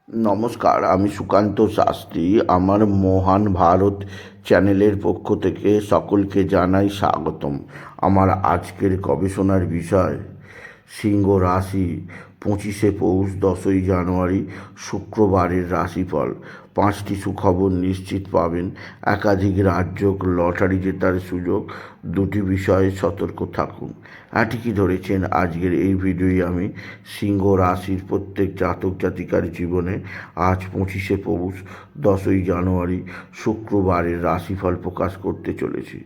নমস্কার, আমি সুকান্ত শাস্ত্রী। আমার মহান ভারত চ্যানেলের পক্ষ থেকে সকলকে জানাই স্বাগতম। আমার আজকের গবেষণার বিষয় সিংহ রাশি 25শে পৌষ 10ই জানুয়ারি শুক্রবারের রাশিফল। 5টি সুখবর নিশ্চিত পাবেন, একাধিক রাজ্য লটারি জেতার সুযোগ, 2টি বিষয়ে সতর্ক থাকুন। ঠিকই ধরেছেন, আজকের এই ভিডিওয় আমি সিংহ রাশির প্রত্যেক জাতক জাতিকার জীবনে আজ 25শে পৌষ 10ই জানুয়ারি শুক্রবারের রাশিফল প্রকাশ করতে চলেছি।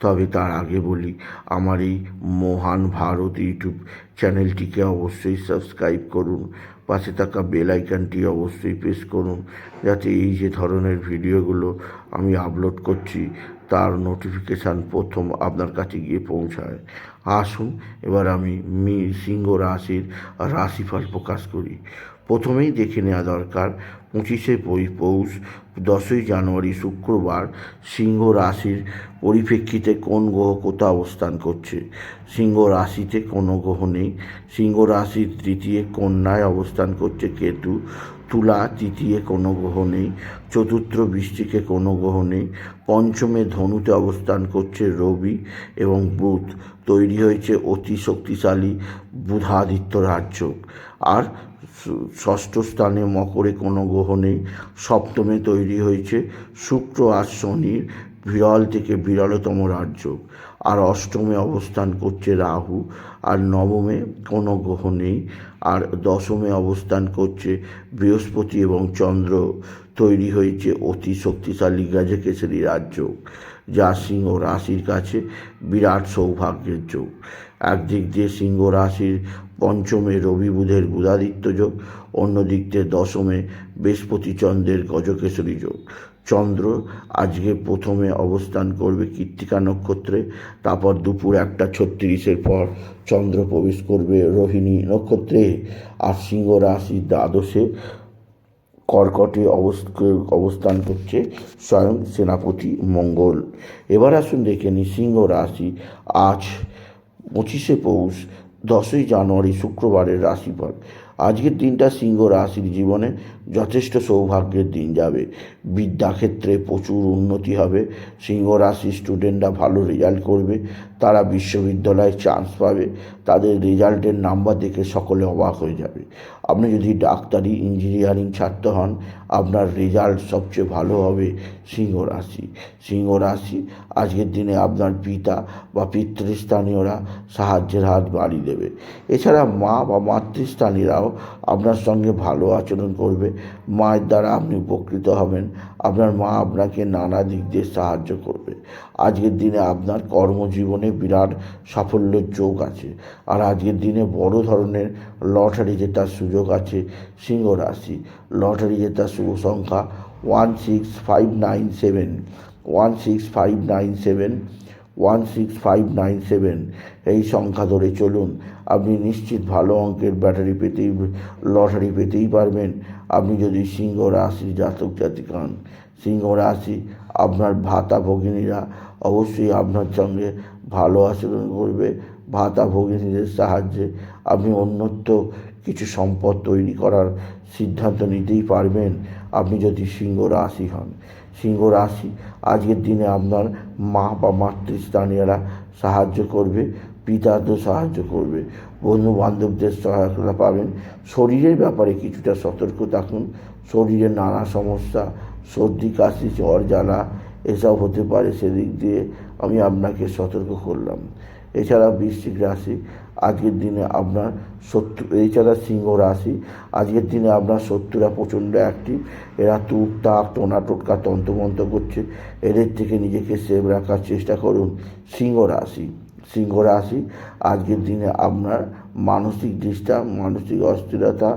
তবে তার আগে বলি, আমার এই মহান ভারত ইউটিউব চ্যানেলটিকে অবশ্যই সাবস্ক্রাইব করুন, পাশে থাকা বেল আইকনটি অবশ্যই প্রেস করুন, যাতে এই যে ধরনের ভিডিওগুলো আমি আপলোড করছি তার নোটিফিকেশান প্রথম আপনার কাছে গিয়ে পৌঁছায়। আসুন এবার আমি সিংহ রাশির রাশিফল প্রকাশ করি। প্রথমেই দেখে নেওয়া দরকার 25শে পৌষ 10ই জানুয়ারি শুক্রবার সিংহ রাশির পরিপ্রেক্ষিতে কোন গ্রহ কোথা অবস্থান করছে। সিংহ রাশিতে কোনো গ্রহ নেই। সিংহ রাশির তৃতীয় কন্যায় অবস্থান করছে কেতু। তুলা তৃতীয় কোনো গ্রহ নেই। চতুর্থ বৃশ্চিকে কোনো গ্রহ নেই। পঞ্চমে ধনুতে অবস্থান করছে রবি এবং বুধ। তৈরি হয়েছে অতি শক্তিশালী বুধাদিত্য রাজ্য। আর ষষ্ঠ স্থানে মকরে কোনো গ্রহ নেই। সপ্তমে তৈরি হয়েছে শুক্র আর শনির বিরল থেকে বিরলতম রাজ্য। আর অষ্টমে অবস্থান করছে রাহু। আর নবমে কোনো গ্রহ নেই। আর দশমে অবস্থান করছে বৃহস্পতি এবং চন্দ্র। তৈরি হয়েছে অতি শক্তিশালী গজকেশরী রাজ্য, যা সিংহ রাশির কাছে বিরাট সৌভাগ্যের যোগ। একদিক দিয়ে সিংহ রাশির পঞ্চমে রবি বুধের বুধাদিত্য যোগ, অন্যদিক দিয়ে দশমে বৃহস্পতি চন্দ্রের গজকেশরী যোগ। চন্দ্র আজকে প্রথমে অবস্থান করবে কৃত্তিকা নক্ষত্রে, তারপর দুপুর 1টা 36-এর পর চন্দ্র প্রবেশ করবে রোহিণী নক্ষত্রে। আর সিংহ রাশির দ্বাদশে কর্কটে অবস্থান করছে স্বয়ং সেনাপতি মঙ্গল। এবার আসুন দেখে নিই সিংহ রাশি আজ 25শে পৌষ 10ই জানুয়ারি শুক্রবারের রাশিফল। আজকের দিনটা সিংহ রাশির জীবনে যথেষ্ট সৌভাগ্যের দিন যাবে। বিদ্যাক্ষেত্রে প্রচুর উন্নতি হবে। সিংহ রাশির স্টুডেন্টরা ভালো রেজাল্ট করবে। তারা বিশ্ববিদ্যালয়ে চান্স পাবে। তাদের রেজাল্টের নাম্বার দেখে সকলে অবাক হয়ে যাবে। আপনি যদি ডাক্তারি ইঞ্জিনিয়ারিং ছাত্র হন, আপনার রেজাল্ট সবচেয়ে ভালো হবে সিংহ রাশি। সিংহ রাশি আজকের দিনে আপনার পিতা বা পিতৃস্থানীয়রা সাহায্যের হাত বাড়িয়ে দেবে। এছাড়া মা বা মাতৃস্থানীয়রাও আপনার সঙ্গে ভালো আচরণ করবে। মায়ের দ্বারা আপনি উপকৃত হবেন। আপনার মা আপনাকে নানা দিক দিয়ে সাহায্য করবে। আজকের দিনে আপনার কর্মজীবনে বিরাট সাফল্যের যোগ আছে। আর আজকের দিনে বড় ধরনের লটারি জেতার সুযোগ আছে সিংহ রাশি। লটারি জেতার শুভ সংখ্যা 16597, 16597, 16597। এই সংখ্যা ধরে চলুন, আপনি নিশ্চিত ভালো অঙ্কের লটারি পেতেই পারবেন। আপনি যদি সিংহ রাশির জাতক জাতিক হন। সিংহ রাশি আপনার ভাতা ভগিনীরা অবশ্যই আপনার সঙ্গে ভালো আচরণ করবে। ভাতা ভগিনীদের সাহায্যে আপনি অন্যত্র কিছু সম্পদ তৈরি করার সিদ্ধান্ত নিতেই পারবেন, আপনি যদি সিংহ রাশি হন। সিংহ রাশি আজকের দিনে আপনার মা বা মাতৃস্থানীয়রা সাহায্য করবে। পিতাদের সাহায্য করবে। বন্ধু বান্ধবদের সহায়তা পাবেন। শরীরের ব্যাপারে কিছুটা সতর্ক থাকুন। শরীরে নানা সমস্যা, সর্দি কাশি জ্বর জ্বালা এসব হতে পারে, সেদিক দিয়ে আমি আপনাকে সতর্ক করলাম। এছাড়া বৃশ্চিক রাশি আজকের দিনে আপনার এছাড়া সিংহ রাশি আজকের দিনে আপনার শত্রুরা প্রচণ্ড অ্যাক্টিভ। এরা তুক তাক টোনা টোটকা তন্ত্রমন্ত্র করছে। এদের থেকে নিজেকে সেভ রাখার চেষ্টা করুন সিংহ রাশি। সিংহ রাশি আজকের দিনে আপনার মানসিক ডিস্টার্ব, মানসিক অস্থিরতা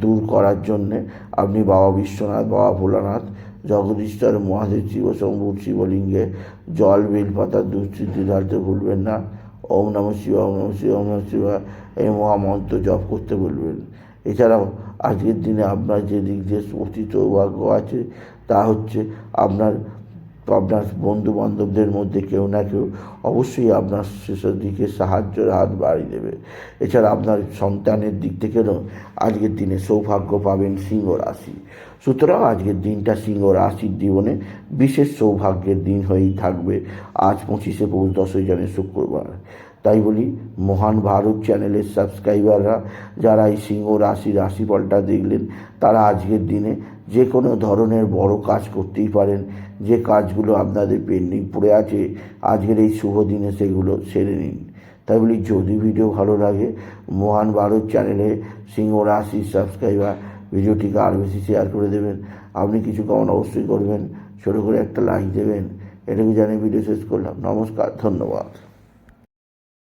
দূর করার জন্যে আপনি বাবা বিশ্বনাথ, বাবা ভোলানাথ, জগদীশ্বর মহাদেব শিবশম্ভুর শিবলিঙ্গে জল বেলপাতা দুঃস্থিতি ঢালতে ভুলবেন না। ওম নমঃ শিবায়, ওম নমঃ শিবায়, ওম নমঃ শিবায় এই মহামন্ত্র জপ করতে বলবেন। এছাড়াও আজকের দিনে আপনার যে দিক দিয়ে অতি সৌভাগ্য আছে তা হচ্ছে আপনার তো আপনার বন্ধু বান্ধবদের মধ্যে কেউ না কেউ অবশ্যই আপনার শেষের দিকে সাহায্যের হাত বাড়িয়ে দেবে। এছাড়া আপনার সন্তানের দিক থেকেও আজকের দিনে সৌভাগ্য পাবেন সিংহ রাশি। সুতরাং আজকের দিনটা সিংহ রাশির জীবনে বিশেষ সৌভাগ্যের দিন হয়েই থাকবে। আজ 25শে পৌষ 10ই জানুয়ারি শুক্রবার। তাই বলি, মহান ভারত চ্যানেলের সাবস্ক্রাইবাররা যারা এই সিংহ রাশির রাশিফলটা দেখলেন, তারা আজকের দিনে যে কোনো ধরনের বড় কাজ করতেই পারেন। যে কাজগুলো আপনাদের পেন্ডিং পড়ে আছে, আজকের এই শুভ দিনে সেগুলো সেরে নিন। তাই বলি, যদি ভিডিও ভালো লাগে, মহান ভারত চ্যানেলে সিংহ রাশির সাবস্ক্রাইবার ভিডিওটিকে আরও বেশি শেয়ার করে দেবেন। আপনি কিছু কমেন্ট অবশ্যই করবেন, ছোটো করে একটা লাইক দেবেন। এটুকু জানিয়ে ভিডিও শেষ করলাম। নমস্কার, ধন্যবাদ।